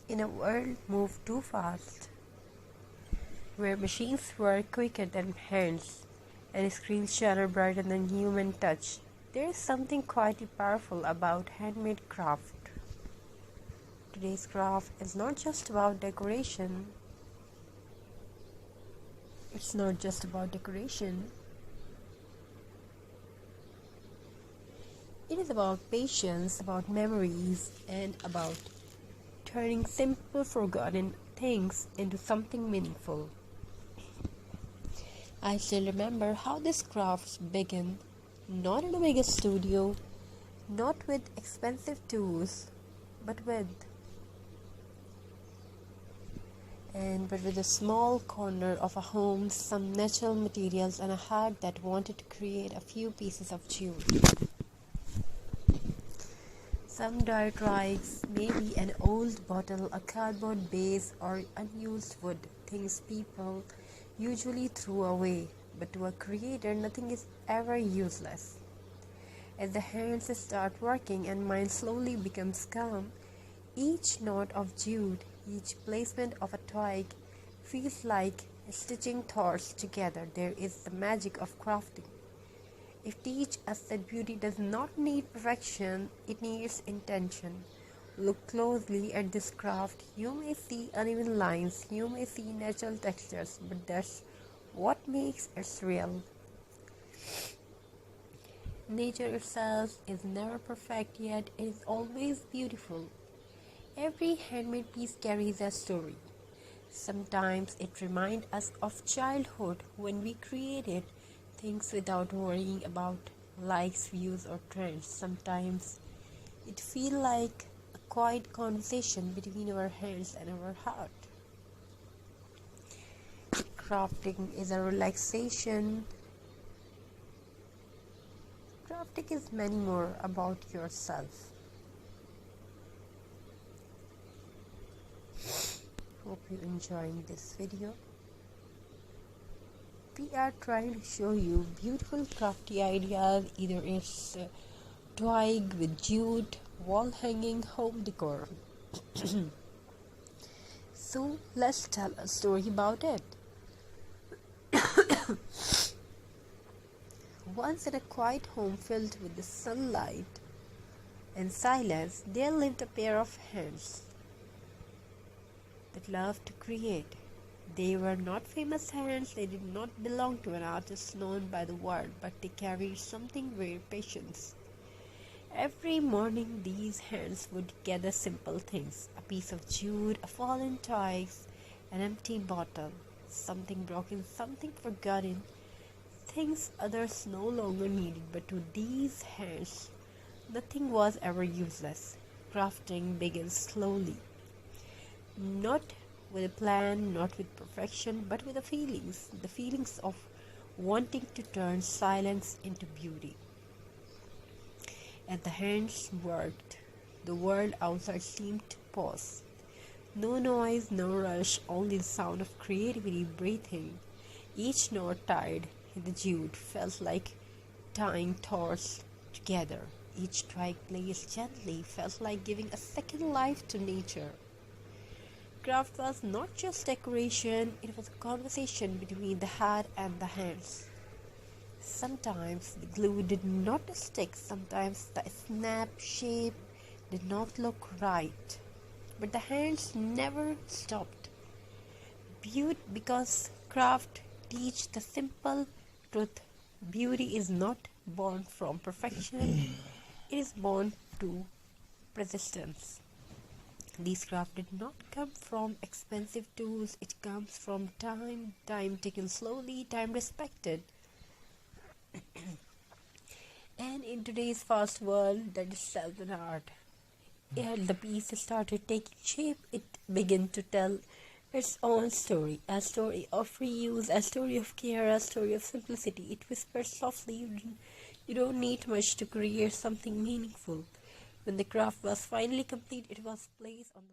In a world moved too fast, where machines work quicker than hands and screens shine brighter than human touch, there is something quite powerful about handmade craft. Today's craft is not just about decoration. It's not just about decoration. It is about patience, about memories, and about turning simple, forgotten things into something meaningful. I still remember how this craft began, not in a big studio, not with expensive tools, but with a small corner of a home, some natural materials, and a heart that wanted to create a few pieces of jute. Some dirt rags, maybe an old bottle, a cardboard base, or unused wood, things people usually throw away. But to a creator, nothing is ever useless. As the hands start working and mind slowly becomes calm, each knot of jute, each placement of a twig feels like stitching thoughts together. There is the magic of crafting. It teaches us that beauty does not need perfection, it needs intention. Look closely at this craft. You may see uneven lines, you may see natural textures, but that's what makes it real. Nature itself is never perfect, yet it is always beautiful. Every handmade piece carries a story. Sometimes it reminds us of childhood when we created things without worrying about likes, views, or trends. Sometimes it feels like a quiet conversation between our hands and our heart. Crafting is a relaxation. Crafting is many more about yourself. Hope you're enjoying this video. We are trying to show you beautiful crafty ideas, either it's twig with jute, wall hanging, home decor. So let's tell a story about it. Once in a quiet home filled with the sunlight and silence, there lived a pair of hands that loved to create. They were not famous hands, they did not belong to an artist known by the world, but they carried something very precious. Every morning these hands would gather simple things, a piece of jute, a fallen twig, an empty bottle, something broken, something forgotten, things others no longer needed, but to these hands nothing was ever useless. Crafting began slowly, not with a plan, not with perfection, but with the feelings of wanting to turn silence into beauty. As the hands worked, the world outside seemed to pause. No noise, no rush, only the sound of creativity breathing. Each knot tied in the jute felt like tying thoughts together. Each twig placed gently felt like giving a second life to nature. Craft was not just decoration, it was a conversation between the heart and the hands. Sometimes the glue did not stick, sometimes the snap shape did not look right. But the hands never stopped. Because craft teach the simple truth. Beauty is not born from perfection, it is born to persistence. This craft did not come from expensive tools, it comes from time taken slowly, time respected. And in today's fast world that is self and art, the piece started taking shape, it began to tell its own story, a story of reuse, a story of care, a story of simplicity. It whispers softly, you don't need much to create something meaningful. When the craft was finally complete, it was placed on the